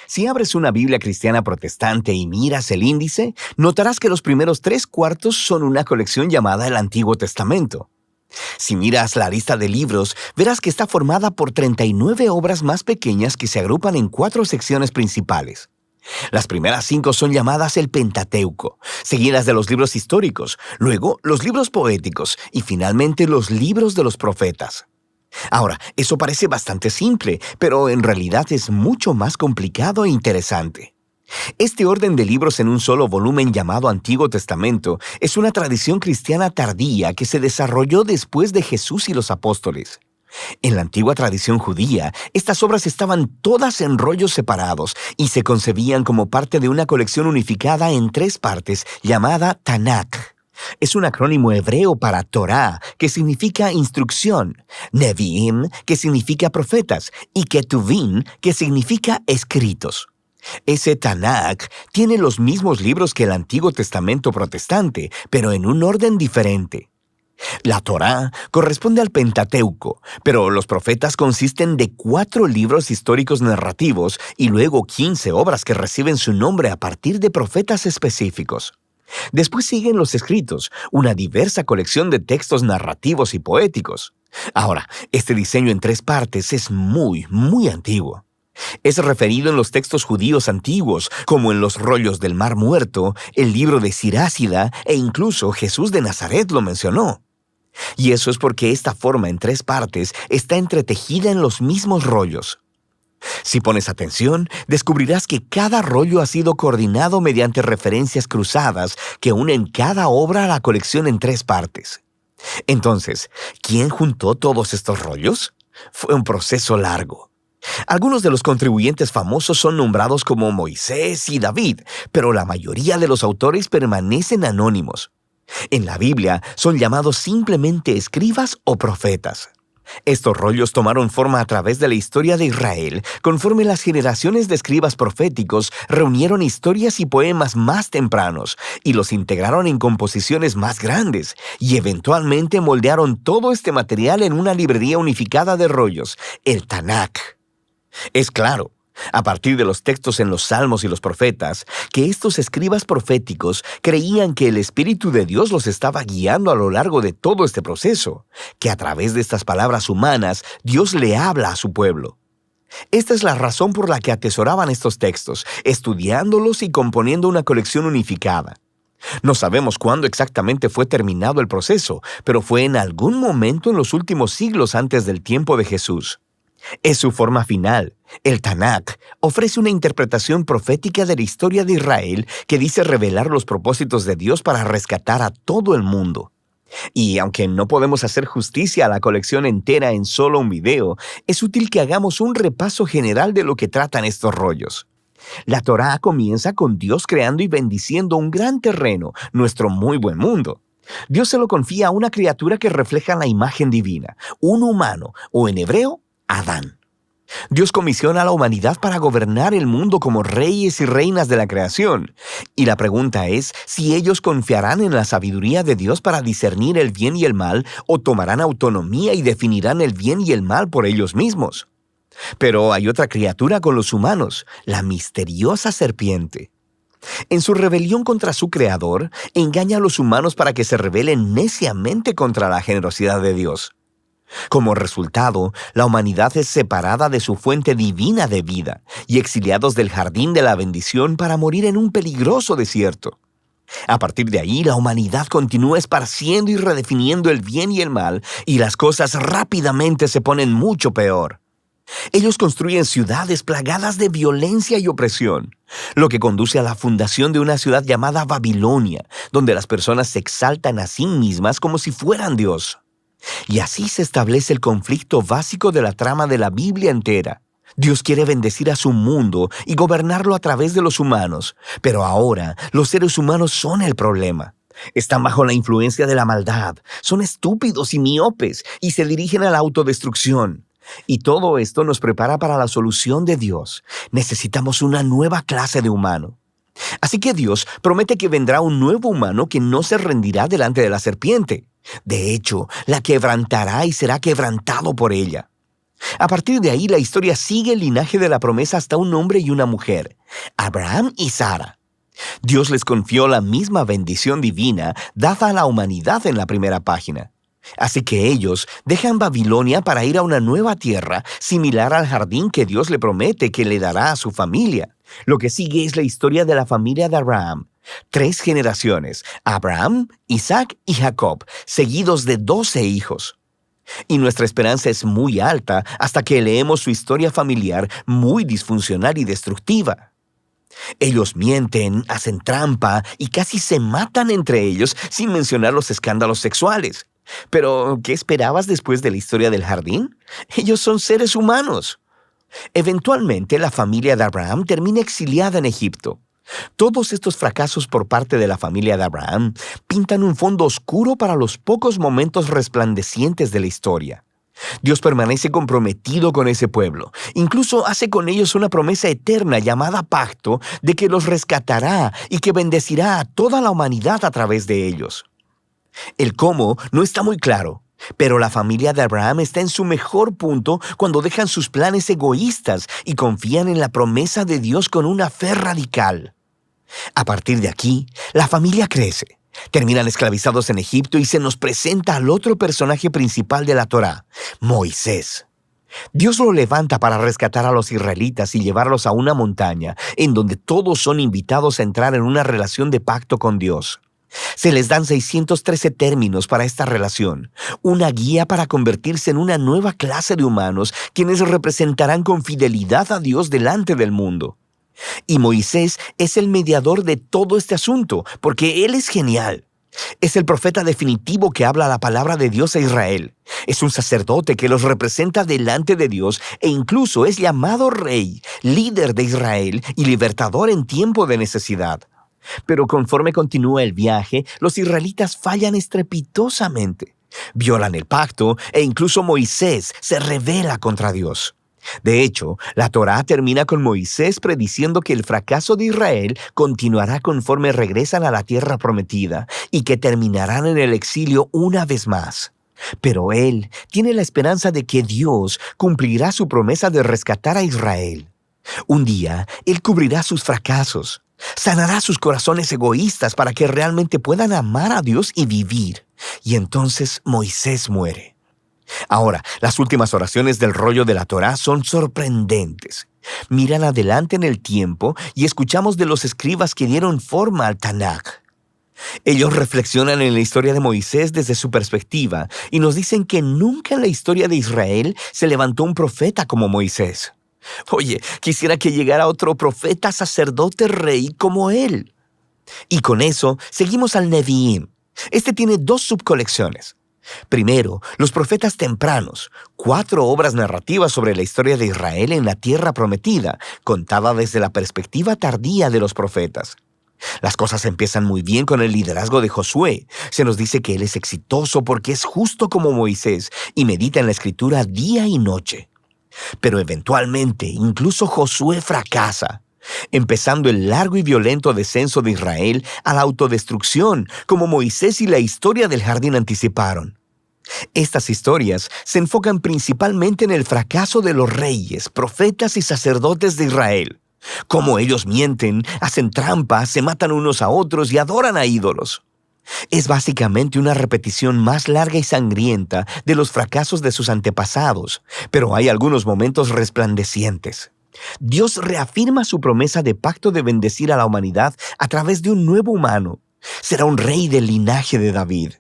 Si abres una Biblia cristiana protestante y miras el índice, notarás que los primeros 3/4 son una colección llamada el Antiguo Testamento. Si miras la lista de libros, verás que está formada por 39 obras más pequeñas que se agrupan en 4 secciones principales. Las primeras 5 son llamadas el Pentateuco, seguidas de los libros históricos, luego los libros poéticos y finalmente los libros de los profetas. Ahora, eso parece bastante simple, pero en realidad es mucho más complicado e interesante. Este orden de libros en un solo volumen llamado Antiguo Testamento es una tradición cristiana tardía que se desarrolló después de Jesús y los apóstoles. En la antigua tradición judía, estas obras estaban todas en rollos separados y se concebían como parte de una colección unificada en 3 partes llamada Tanakh. Es un acrónimo hebreo para Torá, que significa instrucción, Nevi'im, que significa profetas, y Ketuvim, que significa escritos. Ese Tanakh tiene los mismos libros que el Antiguo Testamento protestante, pero en un orden diferente. La Torá corresponde al Pentateuco, pero los profetas consisten de 4 libros históricos narrativos y luego 15 obras que reciben su nombre a partir de profetas específicos. Después siguen los escritos, una diversa colección de textos narrativos y poéticos. Ahora, este diseño en 3 partes es muy antiguo. Es referido en los textos judíos antiguos, como en los rollos del Mar Muerto, el libro de Sirásida e incluso Jesús de Nazaret lo mencionó. Y eso es porque esta forma en 3 partes está entretejida en los mismos rollos. Si pones atención, descubrirás que cada rollo ha sido coordinado mediante referencias cruzadas que unen cada obra a la colección en 3 partes. Entonces, ¿quién juntó todos estos rollos? Fue un proceso largo. Algunos de los contribuyentes famosos son nombrados como Moisés y David, pero la mayoría de los autores permanecen anónimos. En la Biblia son llamados simplemente escribas o profetas. Estos rollos tomaron forma a través de la historia de Israel, conforme las generaciones de escribas proféticos reunieron historias y poemas más tempranos y los integraron en composiciones más grandes, y eventualmente moldearon todo este material en una librería unificada de rollos, el Tanakh. Es claro, a partir de los textos en los Salmos y los Profetas, que estos escribas proféticos creían que el Espíritu de Dios los estaba guiando a lo largo de todo este proceso, que a través de estas palabras humanas Dios le habla a su pueblo. Esta es la razón por la que atesoraban estos textos, estudiándolos y componiendo una colección unificada. No sabemos cuándo exactamente fue terminado el proceso, pero fue en algún momento en los últimos siglos antes del tiempo de Jesús. Es su forma final. El Tanakh ofrece una interpretación profética de la historia de Israel que dice revelar los propósitos de Dios para rescatar a todo el mundo. Y aunque no podemos hacer justicia a la colección entera en solo un video, es útil que hagamos un repaso general de lo que tratan estos rollos. La Torá comienza con Dios creando y bendiciendo un gran terreno, nuestro muy buen mundo. Dios se lo confía a una criatura que refleja la imagen divina, un humano, o en hebreo, Adán. Dios comisiona a la humanidad para gobernar el mundo como reyes y reinas de la creación. Y la pregunta es si ellos confiarán en la sabiduría de Dios para discernir el bien y el mal, o tomarán autonomía y definirán el bien y el mal por ellos mismos. Pero hay otra criatura con los humanos, la misteriosa serpiente. En su rebelión contra su creador, engaña a los humanos para que se rebelen neciamente contra la generosidad de Dios. Como resultado, la humanidad es separada de su fuente divina de vida y exiliados del jardín de la bendición para morir en un peligroso desierto. A partir de ahí, la humanidad continúa esparciendo y redefiniendo el bien y el mal, y las cosas rápidamente se ponen mucho peor. Ellos construyen ciudades plagadas de violencia y opresión, lo que conduce a la fundación de una ciudad llamada Babilonia, donde las personas se exaltan a sí mismas como si fueran Dios. Y así se establece el conflicto básico de la trama de la Biblia entera. Dios quiere bendecir a su mundo y gobernarlo a través de los humanos, pero ahora los seres humanos son el problema. Están bajo la influencia de la maldad, son estúpidos y miopes y se dirigen a la autodestrucción. Y todo esto nos prepara para la solución de Dios. Necesitamos una nueva clase de humano. Así que Dios promete que vendrá un nuevo humano que no se rendirá delante de la serpiente. De hecho, la quebrantará y será quebrantado por ella. A partir de ahí, la historia sigue el linaje de la promesa hasta un hombre y una mujer, Abraham y Sara. Dios les confió la misma bendición divina dada a la humanidad en la primera página. Así que ellos dejan Babilonia para ir a una nueva tierra, similar al jardín que Dios le promete que le dará a su familia. Lo que sigue es la historia de la familia de Abraham. 3 generaciones, Abraham, Isaac y Jacob, seguidos de 12 hijos. Y nuestra esperanza es muy alta hasta que leemos su historia familiar muy disfuncional y destructiva. Ellos mienten, hacen trampa y casi se matan entre ellos, sin mencionar los escándalos sexuales. Pero, ¿qué esperabas después de la historia del jardín? Ellos son seres humanos. Eventualmente, la familia de Abraham termina exiliada en Egipto. Todos estos fracasos por parte de la familia de Abraham pintan un fondo oscuro para los pocos momentos resplandecientes de la historia. Dios permanece comprometido con ese pueblo. Incluso hace con ellos una promesa eterna llamada pacto de que los rescatará y que bendecirá a toda la humanidad a través de ellos. El cómo no está muy claro, pero la familia de Abraham está en su mejor punto cuando dejan sus planes egoístas y confían en la promesa de Dios con una fe radical. A partir de aquí, la familia crece. Terminan esclavizados en Egipto y se nos presenta al otro personaje principal de la Torá, Moisés. Dios lo levanta para rescatar a los israelitas y llevarlos a una montaña en donde todos son invitados a entrar en una relación de pacto con Dios. Se les dan 613 términos para esta relación, una guía para convertirse en una nueva clase de humanos quienes representarán con fidelidad a Dios delante del mundo. Y Moisés es el mediador de todo este asunto, porque él es genial. Es el profeta definitivo que habla la palabra de Dios a Israel. Es un sacerdote que los representa delante de Dios e incluso es llamado rey, líder de Israel y libertador en tiempo de necesidad. Pero conforme continúa el viaje, los israelitas fallan estrepitosamente. Violan el pacto e incluso Moisés se rebela contra Dios. De hecho, la Torá termina con Moisés prediciendo que el fracaso de Israel continuará conforme regresan a la tierra prometida y que terminarán en el exilio una vez más. Pero él tiene la esperanza de que Dios cumplirá su promesa de rescatar a Israel. Un día, él cubrirá sus fracasos, sanará sus corazones egoístas para que realmente puedan amar a Dios y vivir. Y entonces Moisés muere. Ahora, las últimas oraciones del rollo de la Torá son sorprendentes. Miran adelante en el tiempo y escuchamos de los escribas que dieron forma al Tanaj. Ellos reflexionan en la historia de Moisés desde su perspectiva y nos dicen que nunca en la historia de Israel se levantó un profeta como Moisés. Oye, quisiera que llegara otro profeta, sacerdote, rey como él. Y con eso seguimos al Nevi'im. Este tiene 2 subcolecciones. Primero, los profetas tempranos, 4 obras narrativas sobre la historia de Israel en la tierra prometida, contada desde la perspectiva tardía de los profetas. Las cosas empiezan muy bien con el liderazgo de Josué. Se nos dice que él es exitoso porque es justo como Moisés y medita en la escritura día y noche. Pero eventualmente, incluso Josué fracasa, empezando el largo y violento descenso de Israel a la autodestrucción, como Moisés y la historia del jardín anticiparon. Estas historias se enfocan principalmente en el fracaso de los reyes, profetas y sacerdotes de Israel. Cómo ellos mienten, hacen trampas, se matan unos a otros y adoran a ídolos. Es básicamente una repetición más larga y sangrienta de los fracasos de sus antepasados, pero hay algunos momentos resplandecientes. Dios reafirma su promesa de pacto de bendecir a la humanidad a través de un nuevo humano. Será un rey del linaje de David.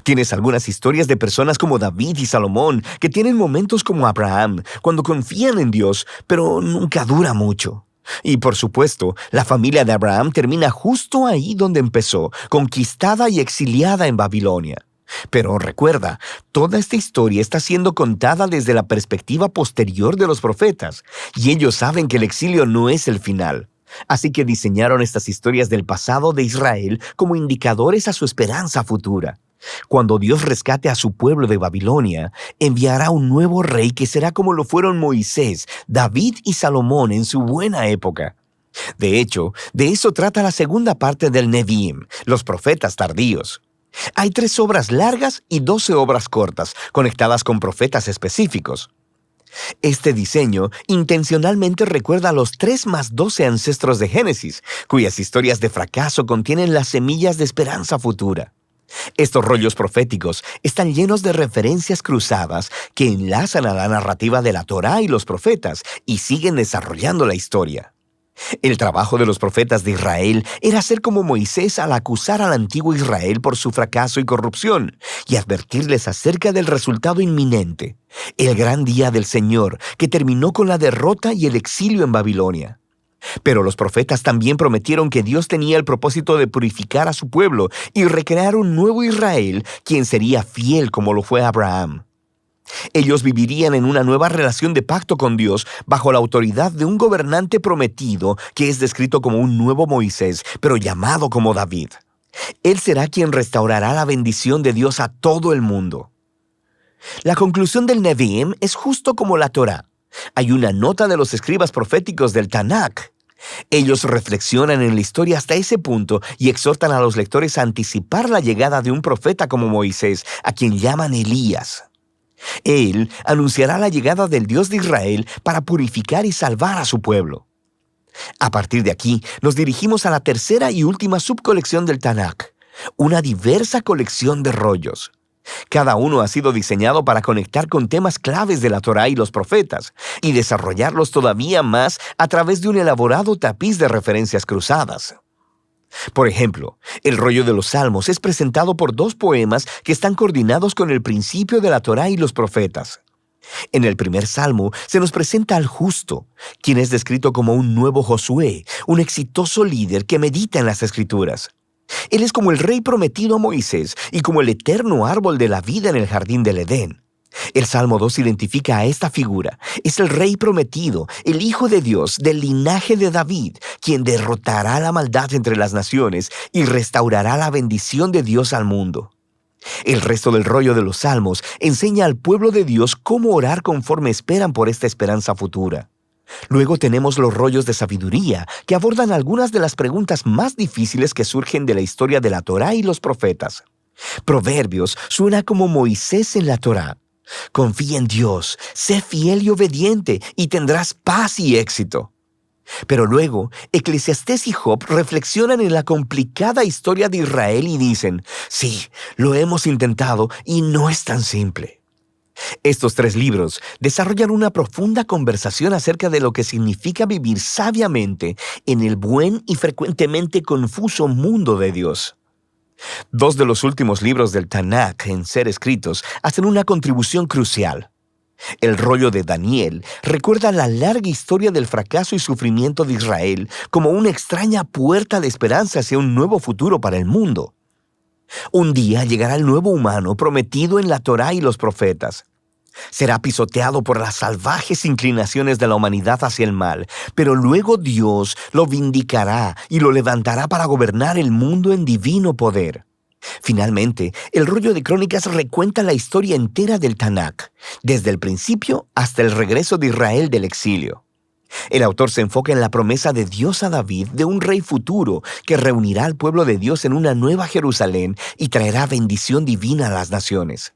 Tienes algunas historias de personas como David y Salomón que tienen momentos como Abraham, cuando confían en Dios, pero nunca dura mucho. Y por supuesto, la familia de Abraham termina justo ahí donde empezó, conquistada y exiliada en Babilonia. Pero recuerda, toda esta historia está siendo contada desde la perspectiva posterior de los profetas, y ellos saben que el exilio no es el final. Así que diseñaron estas historias del pasado de Israel como indicadores a su esperanza futura. Cuando Dios rescate a su pueblo de Babilonia, enviará un nuevo rey que será como lo fueron Moisés, David y Salomón en su buena época. De hecho, de eso trata la segunda parte del Nevi'im, los profetas tardíos. Hay 3 obras largas y 12 obras cortas, conectadas con profetas específicos. Este diseño intencionalmente recuerda a los 3 más 12 ancestros de Génesis, cuyas historias de fracaso contienen las semillas de esperanza futura. Estos rollos proféticos están llenos de referencias cruzadas que enlazan a la narrativa de la Torá y los profetas y siguen desarrollando la historia. El trabajo de los profetas de Israel era ser como Moisés al acusar al antiguo Israel por su fracaso y corrupción y advertirles acerca del resultado inminente, el gran día del Señor que terminó con la derrota y el exilio en Babilonia. Pero los profetas también prometieron que Dios tenía el propósito de purificar a su pueblo y recrear un nuevo Israel, quien sería fiel como lo fue Abraham. Ellos vivirían en una nueva relación de pacto con Dios bajo la autoridad de un gobernante prometido que es descrito como un nuevo Moisés, pero llamado como David. Él será quien restaurará la bendición de Dios a todo el mundo. La conclusión del Nevi'im es justo como la Torá. Hay una nota de los escribas proféticos del Tanakh. Ellos reflexionan en la historia hasta ese punto y exhortan a los lectores a anticipar la llegada de un profeta como Moisés, a quien llaman Elías. Él anunciará la llegada del Dios de Israel para purificar y salvar a su pueblo. A partir de aquí, nos dirigimos a la tercera y última subcolección del Tanakh, una diversa colección de rollos. Cada uno ha sido diseñado para conectar con temas claves de la Torá y los profetas, y desarrollarlos todavía más a través de un elaborado tapiz de referencias cruzadas. Por ejemplo, el rollo de los Salmos es presentado por 2 poemas que están coordinados con el principio de la Torá y los profetas. En el primer salmo se nos presenta al justo, quien es descrito como un nuevo Josué, un exitoso líder que medita en las Escrituras. Él es como el rey prometido a Moisés y como el eterno árbol de la vida en el jardín del Edén. El Salmo 2 identifica a esta figura. Es el rey prometido, el Hijo de Dios, del linaje de David, quien derrotará la maldad entre las naciones y restaurará la bendición de Dios al mundo. El resto del rollo de los Salmos enseña al pueblo de Dios cómo orar conforme esperan por esta esperanza futura. Luego tenemos los rollos de sabiduría, que abordan algunas de las preguntas más difíciles que surgen de la historia de la Torá y los profetas. Proverbios suena como Moisés en la Torá. Confía en Dios, sé fiel y obediente, y tendrás paz y éxito. Pero luego, Eclesiastés y Job reflexionan en la complicada historia de Israel y dicen, sí, lo hemos intentado y no es tan simple. Estos 3 libros desarrollan una profunda conversación acerca de lo que significa vivir sabiamente en el buen y frecuentemente confuso mundo de Dios. 2 de los últimos libros del Tanakh en ser escritos hacen una contribución crucial. El rollo de Daniel recuerda la larga historia del fracaso y sufrimiento de Israel como una extraña puerta de esperanza hacia un nuevo futuro para el mundo. Un día llegará el nuevo humano prometido en la Torá y los profetas. Será pisoteado por las salvajes inclinaciones de la humanidad hacia el mal, pero luego Dios lo vindicará y lo levantará para gobernar el mundo en divino poder. Finalmente, el rollo de Crónicas recuenta la historia entera del Tanakh, desde el principio hasta el regreso de Israel del exilio. El autor se enfoca en la promesa de Dios a David de un rey futuro que reunirá al pueblo de Dios en una nueva Jerusalén y traerá bendición divina a las naciones.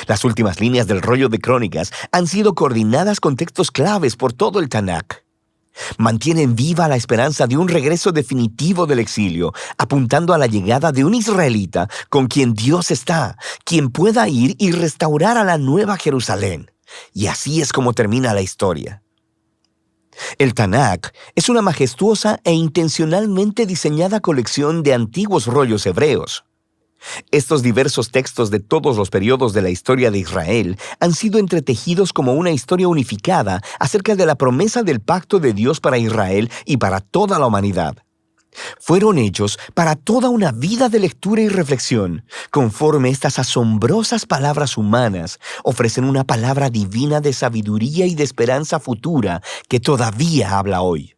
Las últimas líneas del rollo de Crónicas han sido coordinadas con textos claves por todo el Tanakh. Mantienen viva la esperanza de un regreso definitivo del exilio, apuntando a la llegada de un israelita con quien Dios está, quien pueda ir y restaurar a la nueva Jerusalén. Y así es como termina la historia. El Tanakh es una majestuosa e intencionalmente diseñada colección de antiguos rollos hebreos. Estos diversos textos de todos los periodos de la historia de Israel han sido entretejidos como una historia unificada acerca de la promesa del pacto de Dios para Israel y para toda la humanidad. Fueron hechos para toda una vida de lectura y reflexión, conforme estas asombrosas palabras humanas ofrecen una palabra divina de sabiduría y de esperanza futura que todavía habla hoy.